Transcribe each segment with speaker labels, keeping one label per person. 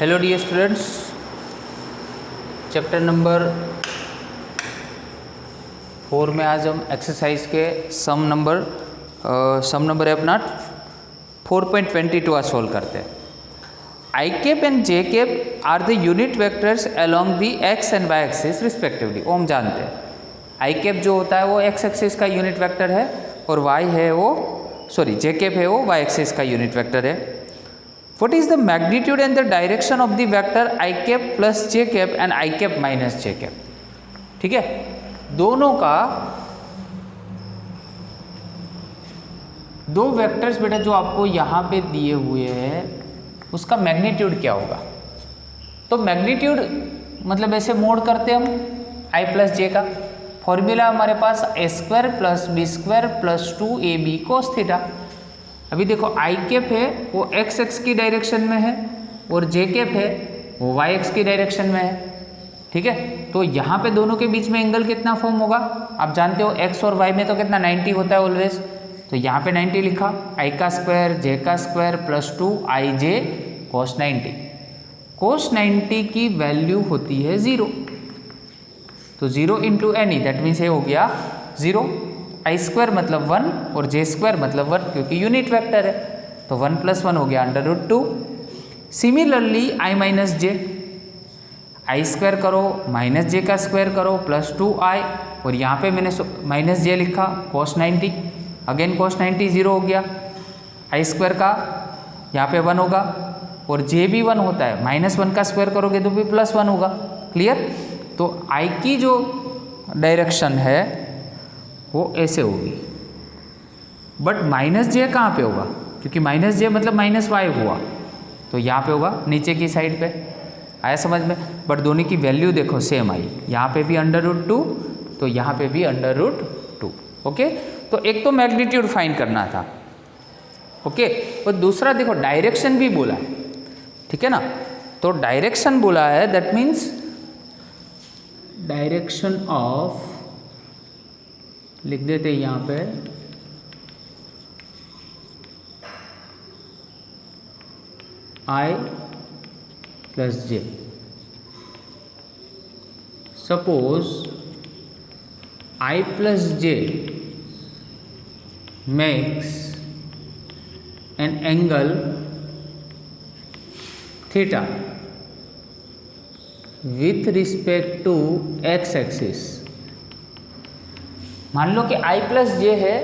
Speaker 1: Hello dear students, chapter number 4 में आज हम एक्सरसाइज के सम नंबर है अपना 4.22 आज सोल्व करते हैं। I cap and j cap are the unit vectors along the x and y axis respectively. वो हम जानते हैं आई कैप जो होता है वो एक्स एक्सिस का यूनिट वेक्टर है और वाई है वो जे कैप है वो वाई एक्सिस का यूनिट वेक्टर है। What is the magnitude and the direction of the vector I cap plus j cap and I cap minus j cap? ठीक है, दोनों का दो वेक्टर्स बेटा जो आपको यहाँ पे दिए हुए हैं उसका मैग्नीट्यूड क्या होगा। तो मैग्नीट्यूड मतलब ऐसे मोड करते हम i प्लस जे का फॉर्मूला हमारे पास a square plus B square plus 2ab cos theta. अभी देखो आई कैप है वो एक्स एक्स की डायरेक्शन में है और जे कैप है वो वाई एक्स की डायरेक्शन में है। ठीक है, तो यहाँ पे दोनों के बीच में एंगल कितना फॉर्म होगा आप जानते हो, एक्स और वाई में तो कितना 90 होता है ऑलवेज। तो यहाँ पे 90 लिखा, आई का स्क्वायर जे का स्क्वायर प्लस 2 आई जे कोस 90। कोस 90 की वैल्यू होती है 0, तो 0 इंटू एनी दैट मीन्स ये हो गया 0। आई स्क्वायर मतलब 1 और जे स्क्वायर मतलब 1 क्योंकि यूनिट वेक्टर है, तो 1 + 1 हो गया √2। Similarly I minus J, I square करो माइनस जे का स्क्वायर करो प्लस 2i और यहाँ पे मैंने माइनस जे लिखा cos 90, अगेन cos 90 0 हो गया। आई स्क्वायर का यहाँ पे 1 होगा और जे भी 1 होता है, -1 का स्क्वायर करोगे तो भी +1 होगा। क्लियर, तो आई की जो डायरेक्शन है वो ऐसे होगी, बट माइनस जे कहाँ पे होगा क्योंकि माइनस जे मतलब -y हुआ, तो यहाँ पे होगा नीचे की साइड पे। आया समझ में, बट दोनों की वैल्यू देखो सेम आई, यहाँ पे भी √2 तो यहाँ पे भी √2। ओके, तो एक तो मैग्नीट्यूड फाइंड करना था। ओके, और दूसरा देखो डायरेक्शन भी बोला है, ठीक है ना। तो डायरेक्शन बोला है दैट मीन्स डायरेक्शन ऑफ, लिख देते हैं यहाँ पे I plus J. Suppose I plus J makes an angle theta with respect to X axis. मान लो कि I प्लस जे है,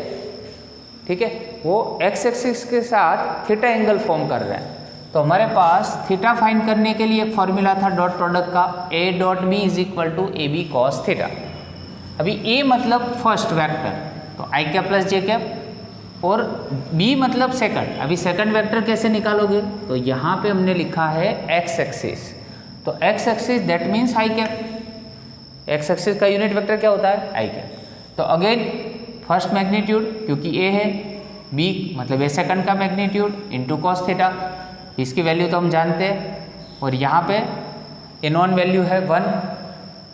Speaker 1: ठीक है, वो एक्स एक्सिस के साथ थीटा एंगल फॉर्म कर रहा है। तो हमारे पास थीटा फाइंड करने के लिए एक फॉर्मूला था डॉट प्रोडक्ट का, a dot B is equal to A B cos theta. अभी a मतलब फर्स्ट वेक्टर, तो आई कैप प्लस जे कैप, और b मतलब सेकंड। अभी सेकंड वेक्टर कैसे निकालोगे, तो यहाँ पे हमने लिखा है एक्स एक्सिस, तो X axis that means I cap. X axis का यूनिट वेक्टर क्या होता है, आई कैप। तो अगेन फर्स्ट मैग्नीट्यूड क्योंकि a है, b मतलब ए सेकंड का मैग्नीट्यूड इंटू कॉस थीटा, इसकी वैल्यू तो हम जानते हैं, और यहाँ पे ए नॉन वैल्यू है 1,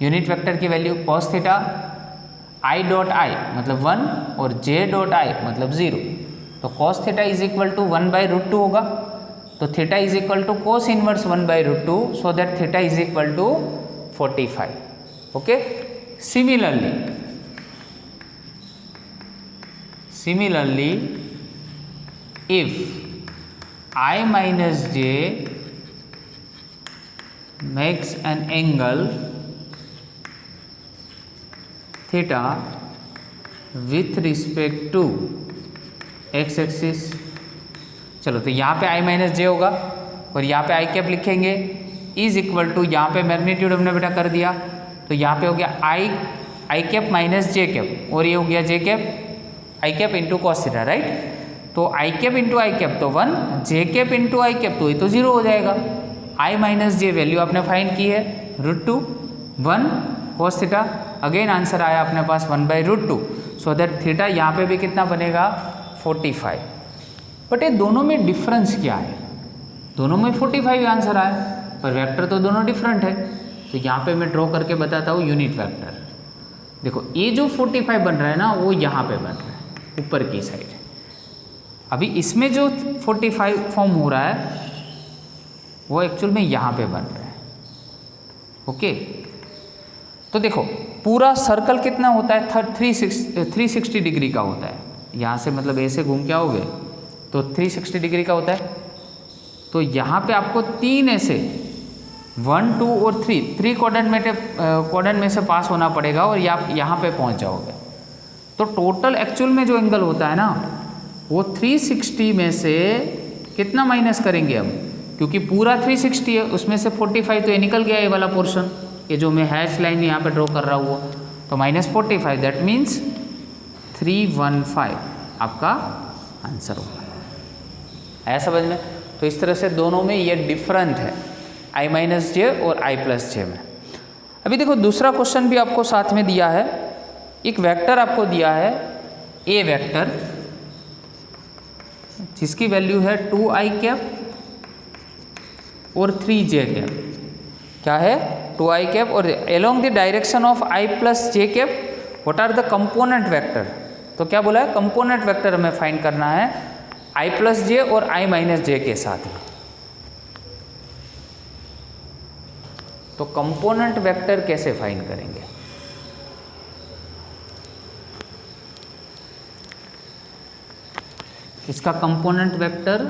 Speaker 1: यूनिट वेक्टर की value cos theta, I dot I मतलब 1 और जे डॉट आई मतलब 0। तो cos theta is equal to 1/√2 होगा, तो theta is equal to cos inverse 1/√2, so that theta is equal to 45। Okay, Similarly, if I minus j makes an angle theta with respect to x axis। चलो, तो यहाँ पे I minus जे होगा और यहाँ पे आई कैप लिखेंगे इज इक्वल टू, यहाँ पे मैग्नीट्यूड हमने बेटा कर दिया, तो यहाँ पे हो गया i cap minus j cap और ये हो गया j cap i cap into cos theta, right. तो आई कैप इंटू आई कैप तो 1, j cap into i cap तो ये तो 0 हो जाएगा। आई माइनस जे वैल्यू आपने फाइंड की है √2, 1 कॉस थीटा, अगेन आंसर आया अपने पास 1/√2, सो दैट थीटा यहाँ पे भी कितना बनेगा 45। बट ये दोनों में डिफरेंस क्या है, दोनों में 45 आंसर आया पर वेक्टर तो दोनों डिफरेंट है। तो यहाँ पे मैं ड्रॉ करके बताता हूँ यूनिट वेक्टर। देखो ये जो 45 बन रहा है ना वो यहाँ पे बन रहा है ऊपर की साइड। अभी इसमें जो 45 फॉर्म हो रहा है वो एक्चुअल में यहाँ पे बन रहा है। ओके, तो देखो पूरा सर्कल कितना होता है, 360 डिग्री का होता है। यहाँ से मतलब ऐसे घूम के आओगे तो 360 डिग्री का होता है। तो यहाँ पे आपको 3 ऐसे 1, 2 और 3 क्वाड्रेंट में से पास होना पड़ेगा और यहाँ पे पहुँच जाओगे। तो टोटल एक्चुअल में जो एंगल होता है ना वो 360 में से कितना माइनस करेंगे हम, क्योंकि पूरा 360 है उसमें से 45 तो ये निकल गया, ये वाला पोर्शन, ये जो मैं हैश लाइन यहाँ पे ड्रॉ कर रहा हूँ, तो -45 दैट मीन्स 315 आपका आंसर होगा। आया समझ में? तो इस तरह से दोनों में ये डिफरेंट है, i-j और i+j में। अभी देखो दूसरा क्वेश्चन भी आपको साथ में दिया है। एक वेक्टर आपको दिया है a वेक्टर जिसकी वैल्यू है 2i कैप और 3j कैप। क्या है? 2i कैप और along the direction of i+j cap what are the component vector. तो क्या बोला है? कंपोनेंट वेक्टर हमें फाइंड करना है i+j और i-j के साथ में। तो कंपोनेंट वेक्टर कैसे फाइंड करेंगे? इसका कंपोनेंट वेक्टर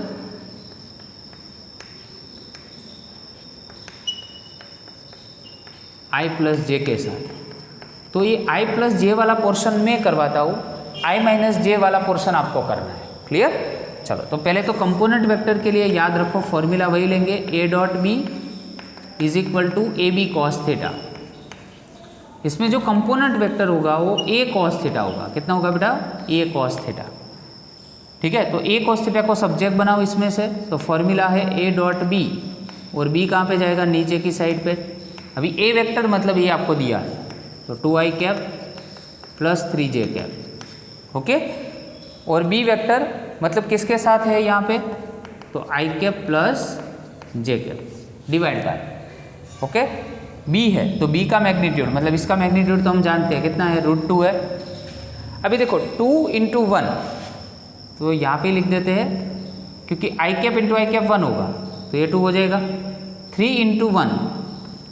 Speaker 1: i+j के साथ। तो ये i+j वाला पोर्शन मैं करवाता हूँ, i-j वाला पोर्शन आपको करना है। क्लियर? चलो, तो पहले तो कंपोनेंट वेक्टर के लिए याद रखो फॉर्मूला वही लेंगे, a.b is equal to AB cos theta. इसमें जो कंपोनेंट वेक्टर होगा वो a cos थीटा होगा। कितना होगा बेटा? a cos theta. ठीक है, तो a cos थीटा को सब्जेक्ट बनाओ इसमें से, तो फॉर्मूला है a.b और b कहाँ पे जाएगा? नीचे की साइड पे। अभी a वेक्टर मतलब ये आपको दिया है, तो 2i cap plus 3j cap. Okay, और b वेक्टर मतलब किसके साथ है यहाँ पे? तो i cap plus j cap divide by. Okay, b है तो b का मैग्नीट्यूड मतलब इसका मैग्नीट्यूड तो हम जानते हैं कितना है, √2 है। अभी देखो 2 × 1 तो यहाँ पे लिख देते हैं, क्योंकि i cap into i cap 1 होगा तो ये 2 हो जाएगा। 3 × 1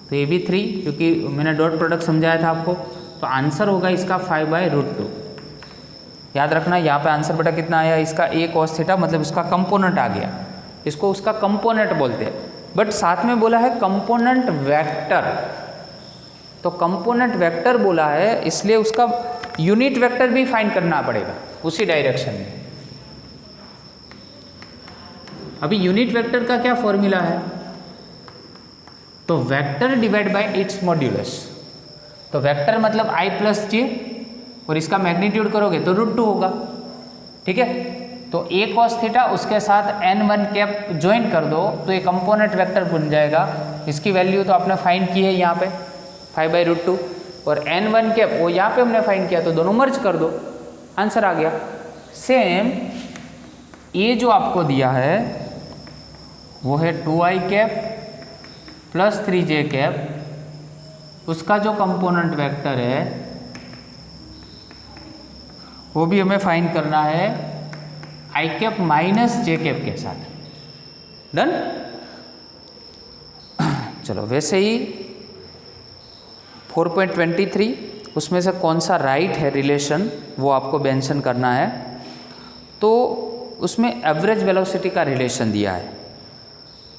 Speaker 1: तो ये भी 3, क्योंकि मैंने डॉट प्रोडक्ट समझाया था आपको। तो आंसर होगा इसका 5/√2। याद रखना यहाँ पे आंसर बेटा कितना आया इसका? a cos थीटा, मतलब इसका कंपोनेंट आ गया, इसको उसका कंपोनेंट बोलते हैं। बट साथ में बोला है कंपोनेंट वेक्टर, तो कंपोनेंट वेक्टर बोला है इसलिए उसका यूनिट वेक्टर भी फाइंड करना पड़ेगा उसी डायरेक्शन में। अभी यूनिट वेक्टर का क्या फॉर्मूला है? तो vector divide by it's modulus. तो वेक्टर मतलब i+j और इसका मैग्नीट्यूड करोगे तो √2 होगा। ठीक है, तो a cos थीटा उसके साथ n1 कैप ज्वाइन कर दो तो ये कंपोनेंट वेक्टर बन जाएगा। इसकी वैल्यू तो आपने फाइंड की है यहाँ पे 5/√2 और n1 कैप वो यहाँ पे हमने फाइंड किया, तो दोनों मर्ज कर दो, आंसर आ गया। सेम ये जो आपको दिया है वो है 2i cap plus 3j cap, उसका जो कंपोनेंट वेक्टर है वो भी हमें फाइंड करना है i cap minus j cap के साथ। डन? चलो, वैसे ही 4.23 उसमें से कौन सा राइट है रिलेशन वो आपको मेंशन करना है। तो उसमें एवरेज वेलोसिटी का रिलेशन दिया है,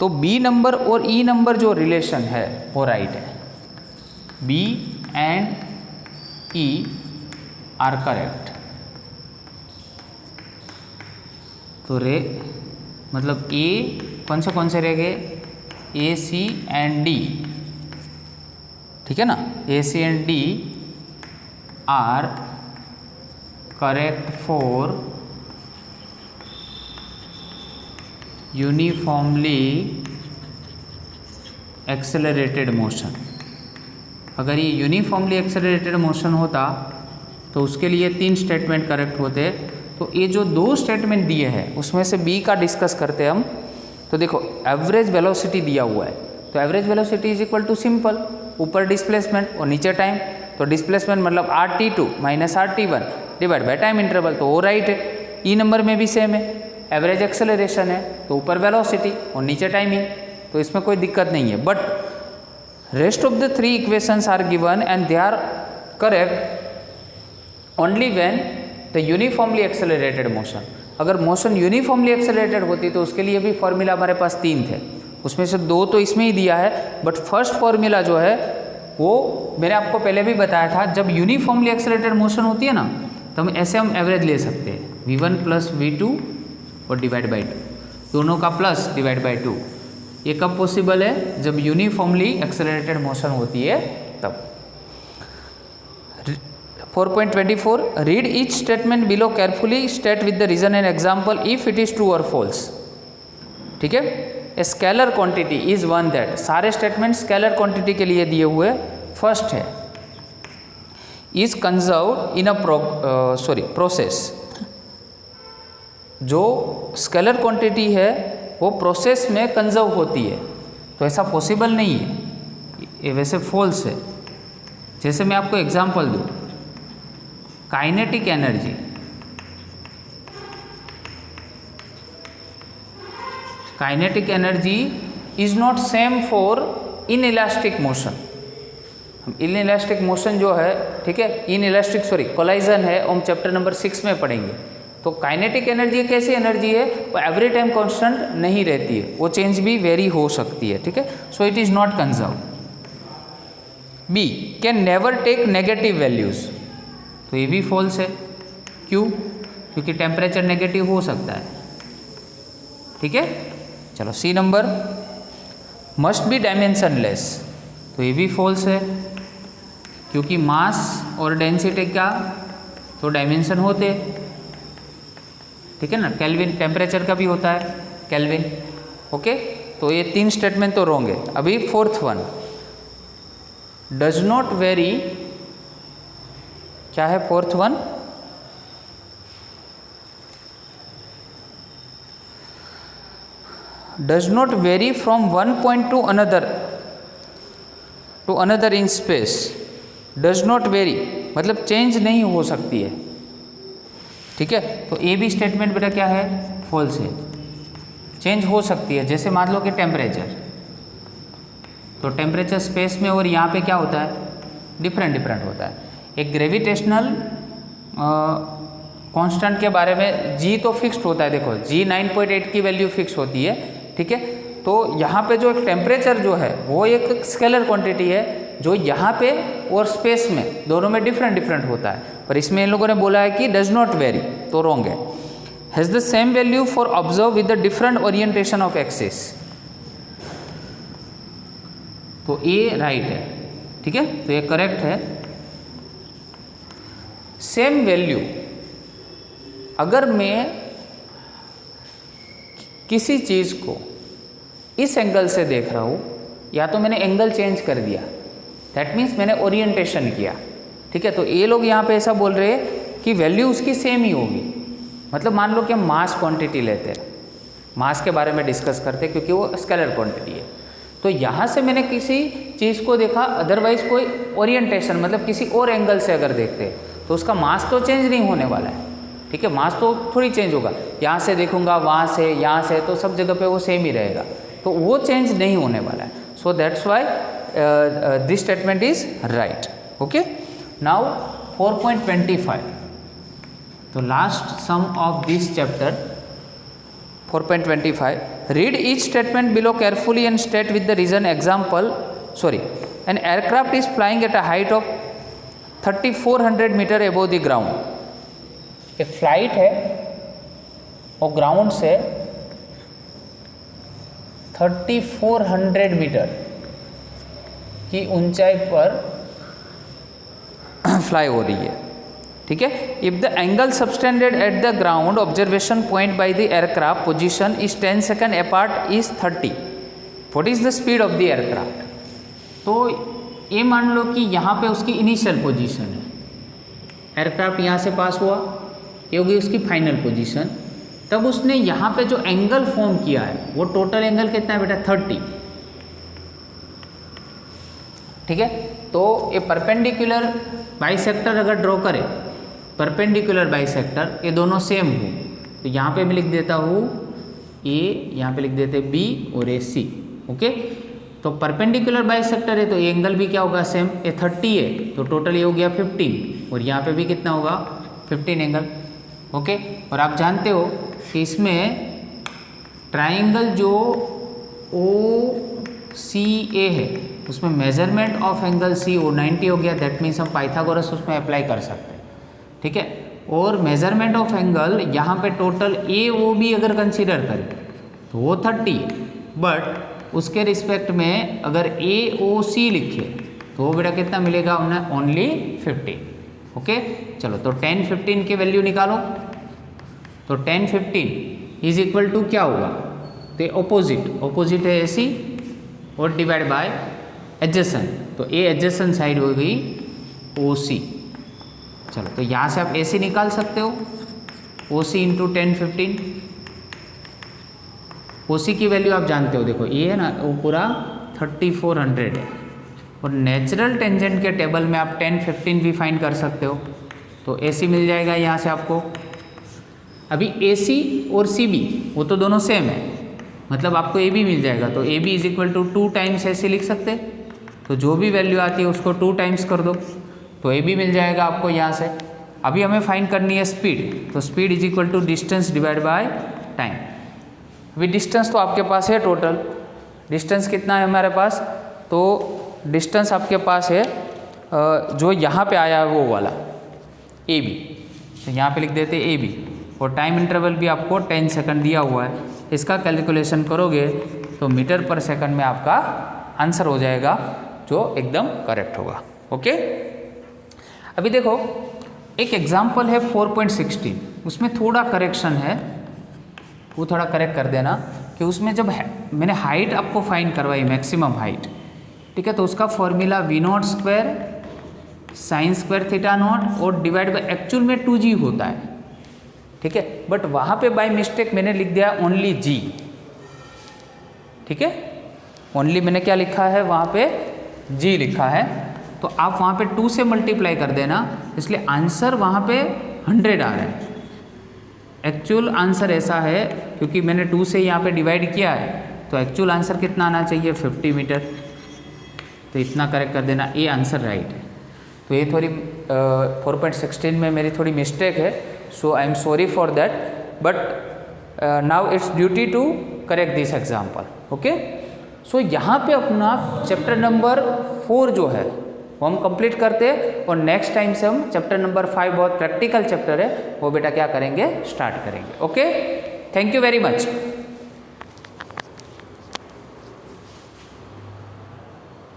Speaker 1: तो b नंबर और e नंबर जो रिलेशन है वो राइट है। b and e are correct. तो मतलब a कौन से रह गए? a, c and d। ठीक है ना? a, c and d are correct for uniformly accelerated motion. अगर ये यूनिफॉर्मली एक्सेलरेटेड मोशन होता तो उसके लिए 3 स्टेटमेंट करेक्ट होते। तो ये जो 2 स्टेटमेंट दिए हैं उसमें से बी का डिस्कस करते हैं हम। तो देखो एवरेज वेलोसिटी दिया हुआ है, तो average velocity is equal to simple, ऊपर डिस्प्लेसमेंट और नीचे टाइम। तो डिस्प्लेसमेंट मतलब RT2 minus RT1 divide by time interval, तो वो राइट है। ई नंबर में भी सेम है, एवरेज एक्सेलरेशन है तो ऊपर वेलोसिटी और नीचे टाइमिंग। तो इसमें कोई दिक्कत नहीं है। But rest of the 3 equations are given and they are correct only when the uniformly accelerated motion. अगर मोशन यूनिफॉर्मली एक्सेलरेटेड होती तो उसके लिए भी फॉर्मूला हमारे पास 3 थे, उसमें से 2 तो इसमें ही दिया है। बट फर्स्ट फॉर्मूला जो है वो मैंने आपको पहले भी बताया था, जब यूनिफॉर्मली एक्सेलरेटेड मोशन होती है ना तो ऐसे हम एवरेज ले सकते हैं, v1 प्लस v2 और डिवाइड बाई 2, दोनों का प्लस डिवाइड बाई 2। ये कब पॉसिबल है? जब यूनिफॉर्मली एक्सेलरेटेड मोशन होती है तब। 4.24 read each statement below carefully, state with the reason and example if it is true और फॉल्स। ठीक है, a scalar quantity is one that, सारे स्टेटमेंट स्केलर क्वांटिटी के लिए दिए हुए। फर्स्ट है is conserve in a process, जो स्केलर क्वांटिटी है वो प्रोसेस में कंजर्व होती है, तो ऐसा पॉसिबल नहीं है, ये वैसे फॉल्स है। जैसे मैं आपको एग्जांपल दूँ, kinetic energy, kinetic energy is not same for inelastic motion. Inelastic motion जो है, ठीक है, इनइलास्टिक कोलाइजन है, हम चैप्टर नंबर 6 में पढ़ेंगे। तो काइनेटिक एनर्जी एक ऐसी एनर्जी है वो एवरी टाइम कांस्टेंट नहीं रहती है, वो चेंज भी वेरी हो सकती है। ठीक है, so it is not conserve. B can never take negative values, तो ये भी फॉल्स है। क्यों? क्योंकि टेम्परेचर नेगेटिव हो सकता है। ठीक है, चलो C number, must be dimensionless, तो ये भी फॉल्स है, क्योंकि मास और डेंसिटी का तो डायमेंशन होते हैं। ठीक है ना, केल्विन, टेम्परेचर का भी होता है केल्विन। ओके, तो ये 3 स्टेटमेंट तो रॉन्ग है। अभी fourth one, does not very, क्या है fourth one? Does not very from one point two another in space. Does not very मतलब चेंज नहीं हो सकती है। ठीक है, तो ए बी स्टेटमेंट बेटा क्या है? फॉल्स है, चेंज हो सकती है। जैसे मान लो कि टेम्परेचर, तो टेम्परेचर स्पेस में और यहाँ पे क्या होता है? डिफरेंट होता है। एक ग्रेविटेशनल कांस्टेंट के बारे में जी तो फिक्स्ड होता है, देखो जी 9.8 की वैल्यू फिक्स होती है। ठीक है, तो यहाँ पे जो एक टेम्परेचर जो है वो एक स्केलर क्वांटिटी है, जो यहाँ पे और स्पेस में दोनों में डिफरेंट होता है। पर इसमें इन लोगों ने बोला है कि डज नॉट वेरी, तो रॉन्ग है। Has the same value for observe with the different orientation of axis, तो ए राइट है। ठीक है, तो ये करेक्ट है। सेम वैल्यू अगर मैं किसी चीज़ को इस एंगल से देख रहा हूँ, या तो मैंने एंगल चेंज कर दिया, दैट मीन्स मैंने ओरिएंटेशन किया। ठीक है, तो ये लोग यहाँ पे ऐसा बोल रहे हैं कि वैल्यू उसकी सेम ही होगी। मतलब मान लो कि हम मास क्वांटिटी लेते हैं, मास के बारे में डिस्कस करते हैं, क्योंकि वो स्केलर क्वांटिटी है। तो यहाँ से मैंने किसी चीज़ को देखा, अदरवाइज कोई ओरिएंटेशन मतलब किसी और एंगल से अगर देखते हैं तो उसका मास तो चेंज नहीं होने वाला है। ठीक है, मास तो थोड़ी चेंज होगा, यहाँ से देखूंगा, वहाँ से, यहाँ से, तो सब जगह पे वो सेम ही रहेगा, तो वो चेंज नहीं होने वाला है। So that's why this statement is right. Okay, now 4.25, तो last sum of this chapter 4.25, read each statement below carefully and state with the reason example. An aircraft is flying at a height of 3400 metre above the ground. एक flight है और ground से 3400 metre की ऊंचाई पर fly हो रही है। ठीक है, if the angle subtended at the ground observation point by the aircraft position is 10 second apart is 30, what is the speed of the aircraft. तो ये मान लो कि यहाँ पे उसकी इनिशियल पोजीशन है, एयरक्राफ्ट यहाँ से पास हुआ, ये होगी उसकी फाइनल पोजीशन। तब उसने यहाँ पे जो एंगल फॉर्म किया है वो टोटल एंगल कितना है बेटा? 30। ठीक है, तो ये परपेंडिकुलर बाइसेक्टर अगर ड्रॉ करें, परपेंडिकुलर बाइसेक्टर, ये दोनों सेम हो, तो यहाँ पे मैं लिख देता हूँ ए, यहाँ पे लिख देते बी और ए सी। ओके। तो परपेंडिकुलर बाइसेक्टर है तो ये एंगल भी क्या होगा सेम, ये 30 है तो टोटल ये हो गया 15 और यहाँ पे भी कितना होगा 15 एंगल। ओके। और आप जानते हो कि इसमें ट्राइंगल जो OCA है उसमें मेजरमेंट ऑफ एंगल CO 90 हो गया, दैट मीन्स हम पाइथागोरस उसमें अप्लाई कर सकते हैं, ठीक है। और मेजरमेंट ऑफ एंगल यहाँ पे टोटल AOB अगर कंसीडर करें तो वो 30, बट उसके रिस्पेक्ट में अगर AOC लिखे तो वो बेटा कितना मिलेगा उन्हें, ओनली 50। ओके चलो, तो 10 15 की वैल्यू निकालो। तो 10 15 इज इक्वल टू क्या होगा, तो ऑपोजिट है AC और डिवाइड बाय एडजेसेंट, तो ए एडजेसेंट साइड हो गई OC। चलो, तो यहाँ से आप AC निकाल सकते हो, OC इंटू 10 15। OC की वैल्यू आप जानते हो, देखो ये है ना वो पूरा 3400 है और नेचुरल टेंजेंट के टेबल में आप 10 15 भी फाइंड कर सकते हो, तो AC मिल जाएगा यहाँ से आपको। अभी AC और CB वो तो दोनों सेम है, मतलब आपको AB मिल जाएगा, तो AB is equal to 2 times AC लिख सकते, तो जो भी वैल्यू आती है उसको 2 टाइम्स कर दो तो AB मिल जाएगा आपको यहाँ से। अभी हमें फाइंड करनी है स्पीड, तो speed is equal to distance divide by time. अभी डिस्टेंस तो आपके पास है, टोटल डिस्टेंस कितना है हमारे पास, तो डिस्टेंस आपके पास है जो यहाँ पे आया है वो वाला AB, तो यहाँ पे लिख देते हैं AB, और टाइम इंटरवल भी आपको 10 सेकंड दिया हुआ है। इसका कैलकुलेशन करोगे तो मीटर पर सेकंड में आपका आंसर हो जाएगा जो एकदम करेक्ट होगा। ओके। अभी देखो एक एग्जाम्पल है 4.16, उसमें थोड़ा करेक्शन है, वो थोड़ा करेक्ट कर देना कि उसमें जब मैंने हाइट आपको फाइंड करवाई, मैक्सिमम हाइट, ठीक है, तो उसका formula V0 square sine square theta naught और डिवाइड बाई एक्चुअल में 2G होता है, ठीक है, बट वहाँ पे बाय मिस्टेक मैंने लिख दिया ओनली G, ठीक है, ओनली मैंने क्या लिखा है वहाँ पे G लिखा है, तो आप वहाँ पे 2 से मल्टीप्लाई कर देना, इसलिए आंसर वहाँ पे 100 आ रहा है। एक्चुअल आंसर ऐसा है क्योंकि मैंने 2 से यहाँ पे डिवाइड किया है, तो एक्चुअल आंसर कितना आना चाहिए 50 मीटर, तो इतना करेक्ट कर देना, ये आंसर राइट है। तो ये थोड़ी 4.16 में मेरी थोड़ी मिस्टेक है, so I am sorry for that, but now it's duty to correct this example. Okay, so यहाँ पे अपना चैप्टर नंबर 4 जो है वो हम कंप्लीट करते हैं, और नेक्स्ट टाइम से हम चैप्टर नंबर 5 बहुत प्रैक्टिकल चैप्टर है वो बेटा क्या करेंगे, स्टार्ट करेंगे। Okay, thank you very much.